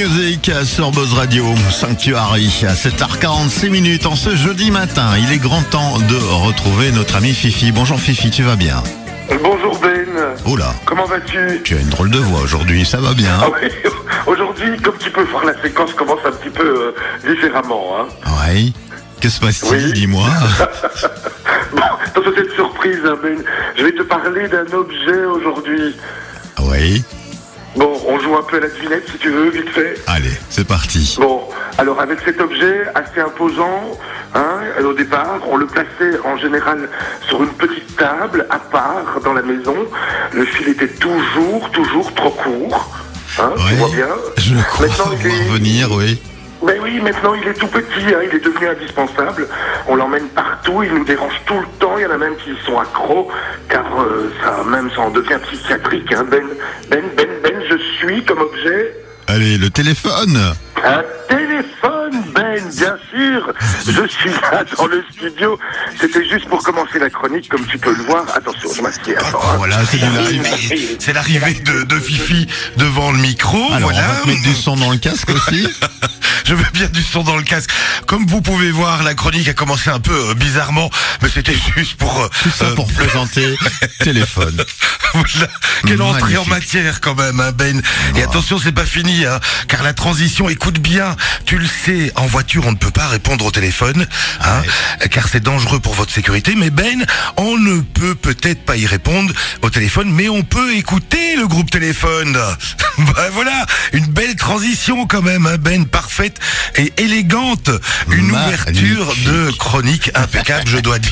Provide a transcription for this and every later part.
Music sur Buzz Radio, Sanctuary, à 7h46 en ce jeudi matin. Il est grand temps de retrouver notre ami Fifi. Bonjour Fifi, tu vas bien? Bonjour Ben. Oula. Comment vas-tu? Tu as une drôle de voix aujourd'hui, ça va bien? Ah oui, aujourd'hui, comme tu peux voir, la séquence commence un petit peu différemment. Hein. Oui. Que se passe-t-il, Oui. dis-moi? Bon, attention, cette surprise, hein, Ben. Je vais te parler d'un objet aujourd'hui. Oui. Bon, on joue un peu à la devinette si tu veux, vite fait. Allez, c'est parti. Bon, alors avec cet objet assez imposant, hein, au départ, on le plaçait en général sur une petite table à part dans la maison. Le fil était toujours trop court. Hein, tu vois bien. Je crois Maintenant, voir venir, oui. Ben oui, maintenant il est tout petit, hein, il est devenu indispensable. On l'emmène partout, il nous dérange tout le temps. Il y en a même qui sont accros, car ça en devient psychiatrique. Hein. Ben, je suis comme objet. Allez, le téléphone. Un téléphone, Ben, bien sûr. Je suis là dans le studio. C'était juste pour commencer la chronique, comme tu peux le voir. Attention, je m'assieds. Voilà, c'est l'arrivée de Fifi devant le micro. Alors, voilà. on va te mettre du son dans le casque aussi. Je veux bien du son dans le casque. Comme vous pouvez voir, la chronique a commencé un peu bizarrement, mais c'était juste pour... Tout ça pour présenter téléphone. Voilà. Quelle entrée en Magnifique. matière quand même, hein, Ben. Et attention, c'est pas fini, hein, car la transition, écoute bien, tu le sais, en voiture, on ne peut pas répondre au téléphone, hein, car c'est dangereux pour votre sécurité. Mais Ben, on ne peut peut-être pas y répondre au téléphone, mais on peut écouter le groupe téléphone. Bah, voilà, une belle transition quand même, hein, Ben, parfaite et élégante. Une ouverture de chronique impeccable, je dois dire.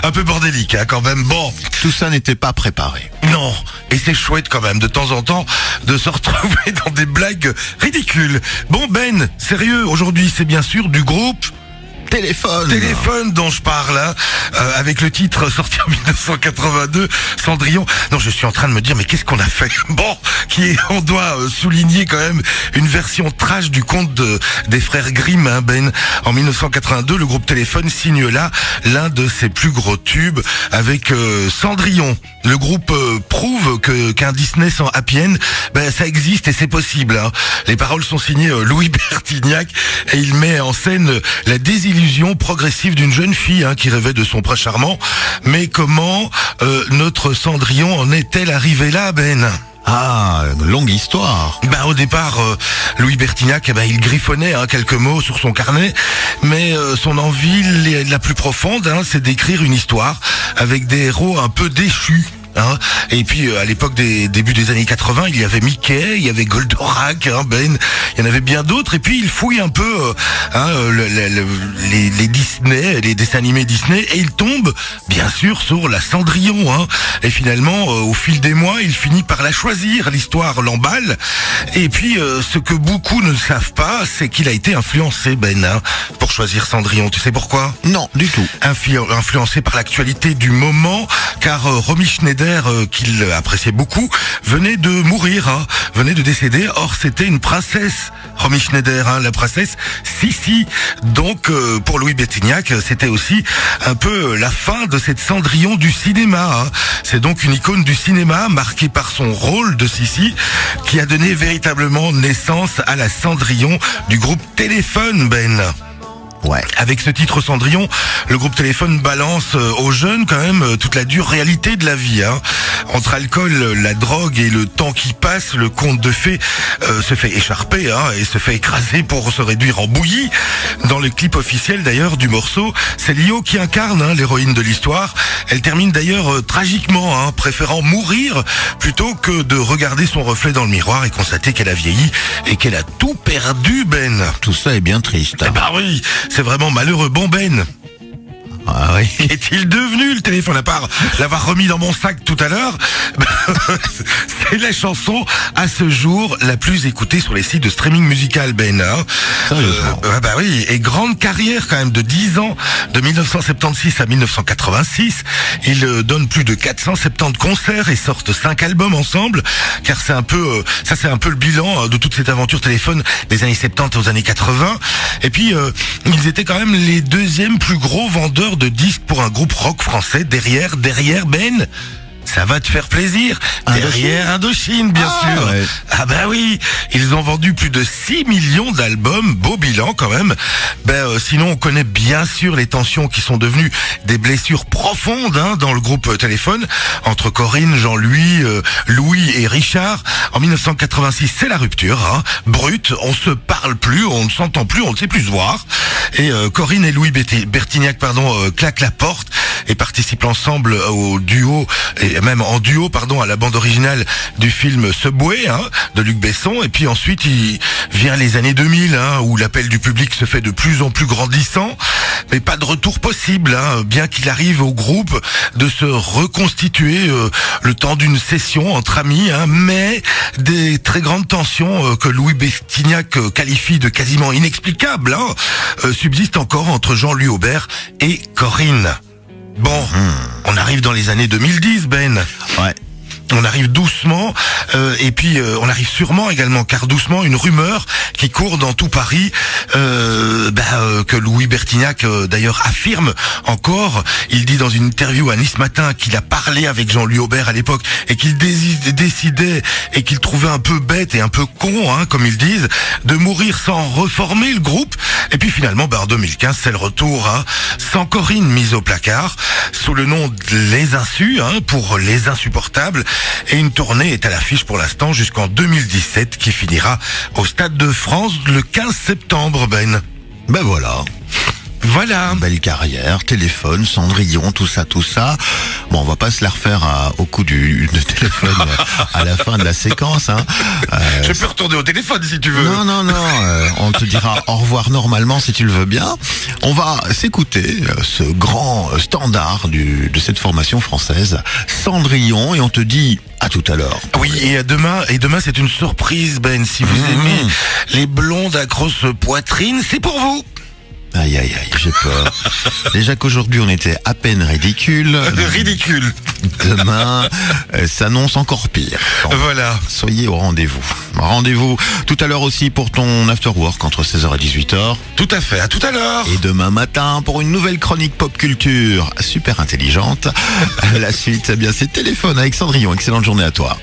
Un peu bordélique, hein, quand même. Bon. Tout ça n'était pas préparé. Non, et c'est chouette quand même de temps en temps de se retrouver dans des blagues ridicules. Bon Ben, sérieux, aujourd'hui c'est bien sûr du groupe Téléphone dont je parle, hein, avec le titre sorti en 1982, Cendrillon. Non, je suis en train de me dire, mais qu'est-ce qu'on a fait? Bon, on doit souligner quand même une version trash du conte des frères Grimm, hein, Ben. En 1982, le groupe Téléphone signe là l'un de ses plus gros tubes avec Cendrillon. Le groupe prouve qu'un Disney sans happy end, ben, ça existe et c'est possible. Hein. Les paroles sont signées Louis Bertignac et il met en scène la désillusion progressive d'une jeune fille, hein, qui rêvait de son prince charmant. Mais comment notre Cendrillon en est-elle arrivée là, Ben? Ah, une longue histoire. Bah au départ, Louis Bertignac, il griffonnait, hein, quelques mots sur son carnet, mais son envie la plus profonde, hein, c'est d'écrire une histoire avec des héros un peu déchus. Hein. Et puis à l'époque des débuts des années 80, il y avait Mickey, il y avait Goldorak, hein, Ben, il y en avait bien d'autres. Et puis il fouille un peu les Disney, les dessins animés Disney, et il tombe bien sûr sur la Cendrillon. Hein. Et finalement, au fil des mois, il finit par la choisir. L'histoire l'emballe. Et puis ce que beaucoup ne savent pas, c'est qu'il a été influencé, Ben, hein, pour choisir Cendrillon. Tu sais pourquoi? Non, du tout. Influencé par l'actualité du moment, car Romy Schneider, qu'il appréciait beaucoup, venait de mourir, hein, venait de décéder. Or, c'était une princesse, Romy Schneider, hein, la princesse Sissi. Donc, pour Louis Bertignac, c'était aussi un peu la fin de cette Cendrillon du cinéma. Hein. C'est donc une icône du cinéma marquée par son rôle de Sissi qui a donné véritablement naissance à la Cendrillon du groupe Téléphone, Ben. Ouais. Avec ce titre Cendrillon, le groupe Téléphone balance aux jeunes quand même toute la dure réalité de la vie. Hein. Entre alcool, la drogue et le temps qui passe, le conte de fées se fait écharper, hein, et se fait écraser pour se réduire en bouillie. Dans le clip officiel d'ailleurs du morceau, c'est Lio qui incarne, hein, l'héroïne de l'histoire. Elle termine d'ailleurs tragiquement, hein, préférant mourir plutôt que de regarder son reflet dans le miroir et constater qu'elle a vieilli et qu'elle a tout perdu, Ben. Tout ça est bien triste. Eh bah oui, c'est vraiment malheureux. Bon Ben, Ah oui. qu'est-il devenu le téléphone à part l'avoir remis dans mon sac tout à l'heure? C'est la chanson à ce jour la plus écoutée sur les sites de streaming musical, Ben. Hein. Sérieusement. Bah oui, et grande carrière quand même de 10 ans, de 1976 à 1986. Ils donnent plus de 470 concerts et sortent 5 albums ensemble, car c'est un peu ça, c'est un peu le bilan de toute cette aventure téléphone des années 70 aux années 80. Et puis ils étaient quand même les deuxièmes plus gros vendeurs de disques pour un groupe rock français derrière Ben, Ça va te faire plaisir. Indochine. Derrière Indochine, bien sûr. Ouais. Ah bah oui, ils ont vendu plus de 6 millions d'albums, beau bilan quand même. Sinon, on connaît bien sûr les tensions qui sont devenues des blessures profondes dans le groupe Téléphone, entre Corinne, Jean-Louis, Louis et Richard. En 1986, c'est la rupture, brute, on se parle plus, on ne s'entend plus, on ne sait plus se voir. Et Corinne et Louis Bertignac, claquent la porte et participent ensemble au duo, et même en duo, à la bande originale du film Subway, de Luc Besson. Et puis ensuite, il vient les années 2000, où l'appel du public se fait de plus en plus grandissant, mais pas de retour possible, bien qu'il arrive au groupe de se reconstituer le temps d'une session entre amis, mais des très grandes tensions que Louis Bertignac qualifie de quasiment inexplicables, subsistent encore entre Jean-Louis Aubert et Corinne. Bon, on arrive dans les années 2010, Ben. Ouais. On arrive doucement, et puis on arrive sûrement également, car doucement, une rumeur qui court dans tout Paris, que Louis Bertignac d'ailleurs affirme encore. Il dit dans une interview à Nice Matin qu'il a parlé avec Jean-Louis Aubert à l'époque et qu'il décidait et qu'il trouvait un peu bête et un peu con, comme ils disent, de mourir sans reformer le groupe. Et puis finalement, en 2015, c'est le retour, sans Corinne mise au placard, sous le nom de Les Insus, pour Les Insupportables. Et une tournée est à l'affiche pour l'instant jusqu'en 2017, qui finira au Stade de France le 15 septembre, Ben. Ben voilà. Voilà. Belle carrière, Téléphone, Cendrillon, tout ça. Bon, on va pas se la refaire au coup de Téléphone à la fin de la séquence. Je peux retourner au téléphone si tu veux. Non. On te dira au revoir normalement si tu le veux bien. On va s'écouter ce grand standard de cette formation française, Cendrillon, et on te dit à tout à l'heure. Oui, et demain c'est une surprise, Ben. Si vous aimez les blondes à grosse poitrine, c'est pour vous. Aïe, j'ai peur. Déjà qu'aujourd'hui on était à peine ridicule. Ridicule. Demain, s'annonce encore pire. Donc, voilà. Soyez au rendez-vous. Rendez-vous tout à l'heure aussi pour ton after work entre 16h et 18h. Tout à fait, à tout à l'heure. Et demain matin pour une nouvelle chronique pop culture super intelligente. La suite, c'est Téléphone avec Cendrillon. Excellente journée à toi.